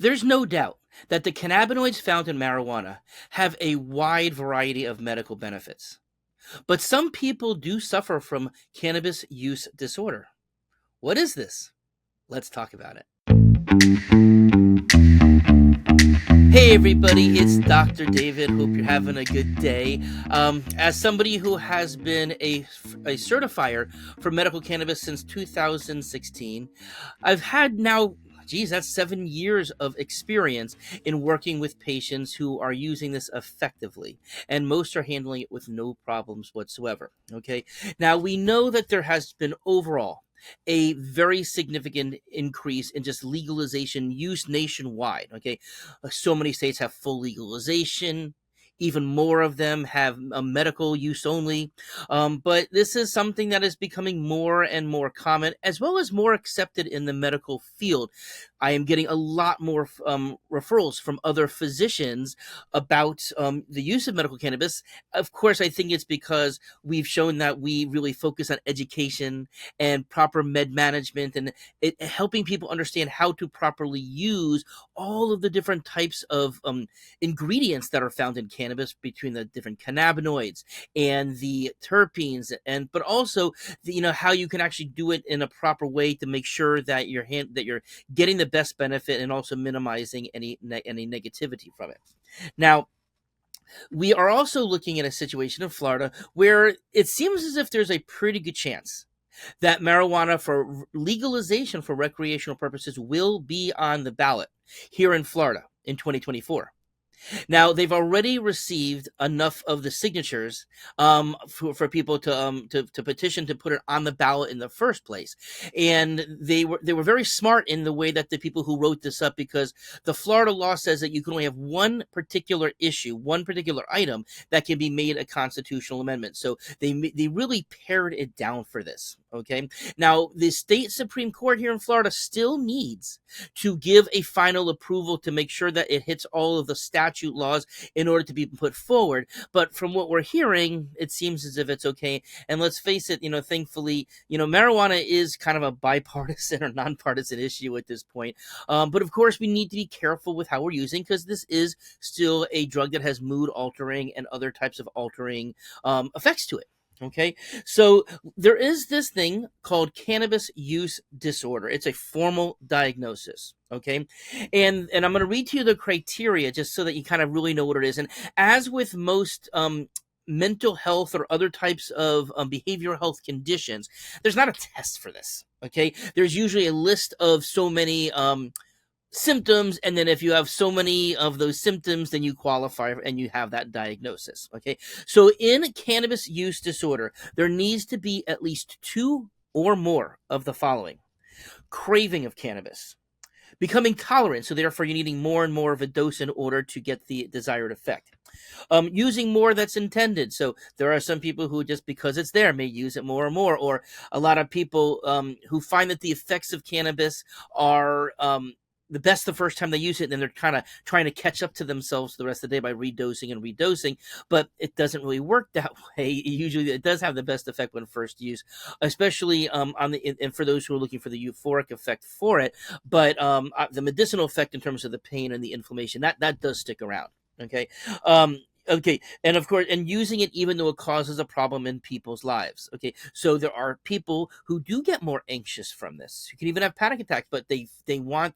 There's no doubt that the cannabinoids found in marijuana have a wide variety of medical benefits. But some people do suffer from cannabis use disorder. What is this? Let's talk about it. Hey everybody, it's Dr. David. Hope you're having a good day. As somebody who has been a certifier for medical cannabis since 2016, I've had now, geez, that's 7 years of experience in working with patients who are using this effectively, and most are handling it with no problems whatsoever. Okay, now we know that there has been overall a very significant increase in just legalization use nationwide. Okay, so many states have full legalization. Even more of them have a medical use only. But this is something that is becoming more and more common, as well as more accepted in the medical field. I am getting a lot more referrals from other physicians about the use of medical cannabis. Of course, I think it's because we've shown that we really focus on education and proper med management, and helping people understand how to properly use all of the different types of ingredients that are found in cannabis, between the different cannabinoids and the terpenes, and but also how you can actually do it in a proper way to make sure that you're getting the best benefit and also minimizing any negativity from it. Now, we are also looking at a situation in Florida where it seems as if there's a pretty good chance that marijuana for legalization for recreational purposes will be on the ballot here in Florida in 2024. Now, they've already received enough of the signatures for people to petition to put it on the ballot in the first place, and they were very smart in the way that the people who wrote this up, because the Florida law says that you can only have one particular issue, one particular item that can be made a constitutional amendment. So they really pared it down for this. Okay, now the state Supreme Court here in Florida still needs to give a final approval to make sure that it hits all of the statute laws in order to be put forward. But from what we're hearing, it seems as if it's okay. And let's face it, thankfully, marijuana is kind of a bipartisan or nonpartisan issue at this point. But of course, we need to be careful with how we're using, because this is still a drug that has mood altering and other types of altering effects to it. Okay, so there is this thing called cannabis use disorder. It's a formal diagnosis. Okay, and I'm going to read to you the criteria just so that you kind of really know what it is. And as with most mental health or other types of behavioral health conditions, there's not a test for this. Okay, there's usually a list of so many symptoms, and then if you have so many of those symptoms, then you qualify and you have that diagnosis. Okay, so in cannabis use disorder, there needs to be at least two or more of the following: craving of cannabis, becoming tolerant, so therefore you're needing more and more of a dose in order to get the desired effect. Using more that's intended. So there are some people who, just because it's there, may use it more and more, or a lot of people who find that the effects of cannabis are the best the first time they use it, and then they're kind of trying to catch up to themselves the rest of the day by redosing and redosing, but it doesn't really work that way. Usually it does have the best effect when first used, especially and for those who are looking for the euphoric effect for it, but the medicinal effect in terms of the pain and the inflammation, that does stick around. Okay. Okay, and of course, and using it even though it causes a problem in people's lives. Okay, so there are people who do get more anxious from this. You can even have panic attacks, but they want,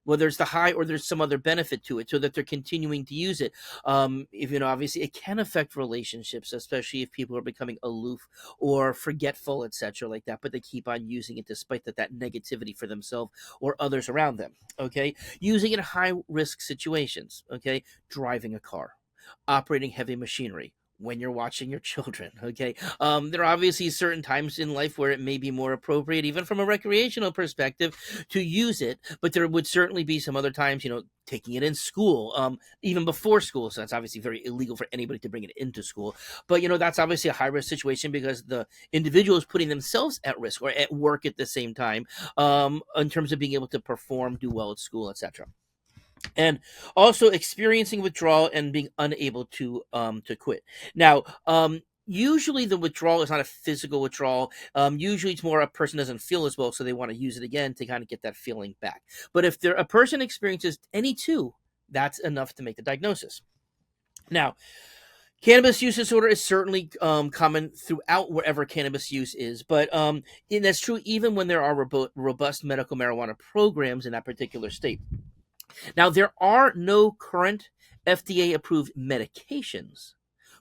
well, there's the high or there's some other benefit to it, so that they're continuing to use it. If obviously it can affect relationships, especially if people are becoming aloof or forgetful, etc., like that. But they keep on using it despite that negativity for themselves or others around them. Okay, using it in high risk situations. Okay, driving a car, operating heavy machinery, when you're watching your children. Okay, there are obviously certain times in life where it may be more appropriate, even from a recreational perspective, to use it, but there would certainly be some other times, taking it in school, even before school. So that's obviously very illegal for anybody to bring it into school, but that's obviously a high risk situation, because the individual is putting themselves at risk, or at work at the same time, in terms of being able to perform, do well at school, etc., and also experiencing withdrawal and being unable to quit. Now, usually the withdrawal is not a physical withdrawal. Usually it's more a person doesn't feel as well, so they want to use it again to kind of get that feeling back. But if a person experiences any two, that's enough to make the diagnosis. Now, cannabis use disorder is certainly common throughout wherever cannabis use is, but and that's true even when there are robust medical marijuana programs in that particular state. Now, there are no current FDA-approved medications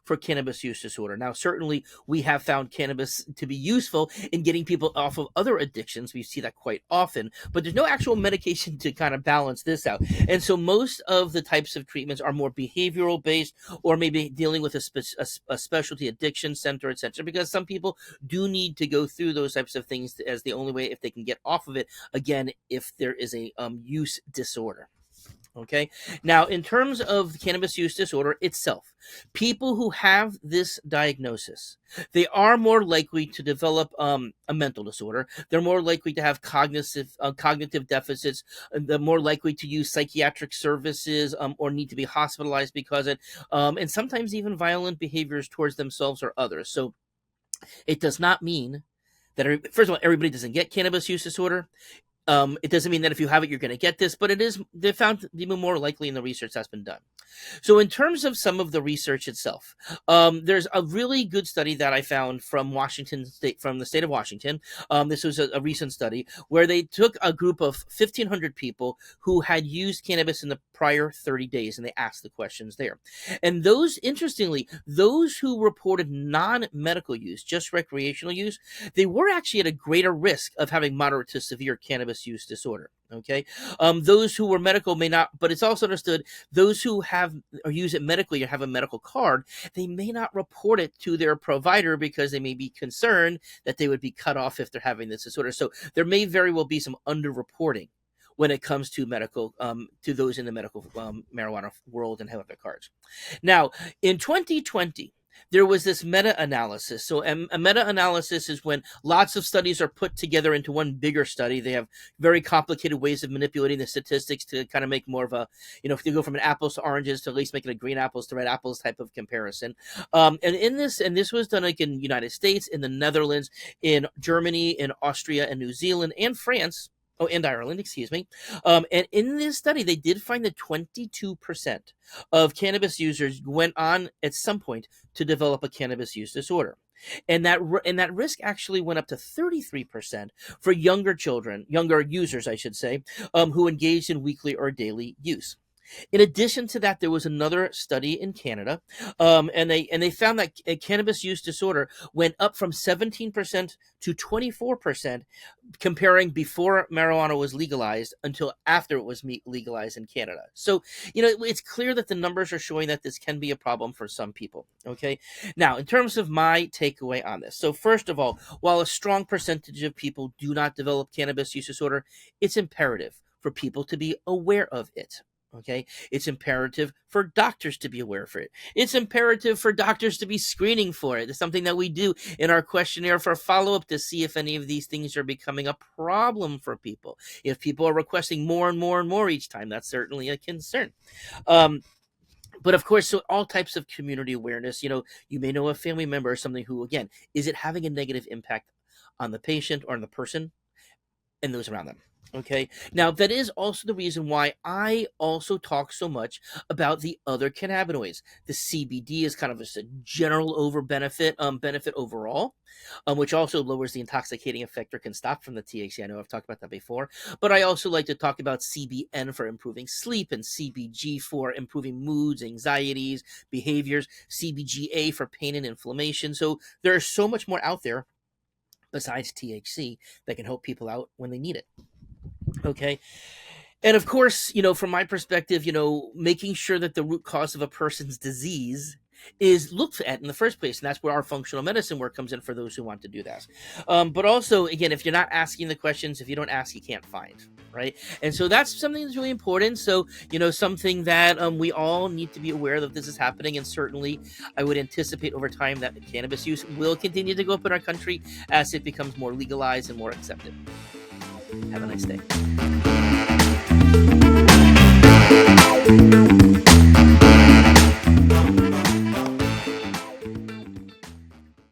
for cannabis use disorder. Now, certainly we have found cannabis to be useful in getting people off of other addictions. We see that quite often, but there's no actual medication to kind of balance this out. And so most of the types of treatments are more behavioral based, or maybe dealing with a specialty addiction center, etc. Because some people do need to go through those types of things as the only way if they can get off of it, again, if there is a use disorder. Okay. Now, in terms of cannabis use disorder itself, people who have this diagnosis, they are more likely to develop a mental disorder. They're more likely to have cognitive deficits. They're more likely to use psychiatric services or need to be hospitalized because of it, and sometimes even violent behaviors towards themselves or others. So it does not mean that, first of all, everybody doesn't get cannabis use disorder. It doesn't mean that if you have it, you're going to get this, but they're found to be more likely in the research that's been done. So in terms of some of the research itself, there's a really good study that I found from the state of Washington. This was a recent study where they took a group of 1,500 people who had used cannabis in the prior 30 days, and they asked the questions there. And interestingly, those who reported non-medical use, just recreational use, they were actually at a greater risk of having moderate to severe cannabis use disorder. Okay. Those who were medical may not, but it's also understood those who have or use it medically or have a medical card, they may not report it to their provider because they may be concerned that they would be cut off if they're having this disorder. So there may very well be some underreporting when it comes to medical, to those in the medical marijuana world and have their cards. Now, in 2020, there was this meta-analysis. So a meta-analysis is when lots of studies are put together into one bigger study. They have very complicated ways of manipulating the statistics to kind of make more of a, if you go from an apples to oranges to at least making a green apples to red apples type of comparison. And this was done like in the United States, in the Netherlands, in Germany, in Austria, and New Zealand, and France. Oh, and Ireland, excuse me. And in this study, they did find that 22% of cannabis users went on at some point to develop a cannabis use disorder. And that risk actually went up to 33% for younger users, I should say, who engaged in weekly or daily use. In addition to that, there was another study in Canada, and they found that cannabis use disorder went up from 17% to 24%, comparing before marijuana was legalized until after it was legalized in Canada. So, it's clear that the numbers are showing that this can be a problem for some people. Okay. Now, in terms of my takeaway on this, so first of all, while a strong percentage of people do not develop cannabis use disorder, it's imperative for people to be aware of it. Okay, it's imperative for doctors to be aware of it. It's imperative for doctors to be screening for it. It's something that we do in our questionnaire for follow-up to see if any of these things are becoming a problem for people. If people are requesting more and more and more each time, that's certainly a concern. But of course, so all types of community awareness, you may know a family member or something who, again, is it having a negative impact on the patient or on the person and those around them? Okay. Now, that is also the reason why I also talk so much about the other cannabinoids. The CBD is kind of just a general benefit overall, which also lowers the intoxicating effect or can stop from the THC. I know I've talked about that before, but I also like to talk about CBN for improving sleep and CBG for improving moods, anxieties, behaviors, CBGA for pain and inflammation. So there's so much more out there besides THC that can help people out when they need it. Okay. And of course, from my perspective, making sure that the root cause of a person's disease is looked at in the first place. And that's where our functional medicine work comes in for those who want to do that. But also, again, if you're not asking the questions, if you don't ask, you can't find. Right. And so that's something that's really important. So, something that we all need to be aware that this is happening. And certainly I would anticipate over time that cannabis use will continue to go up in our country as it becomes more legalized and more accepted. Have a nice day.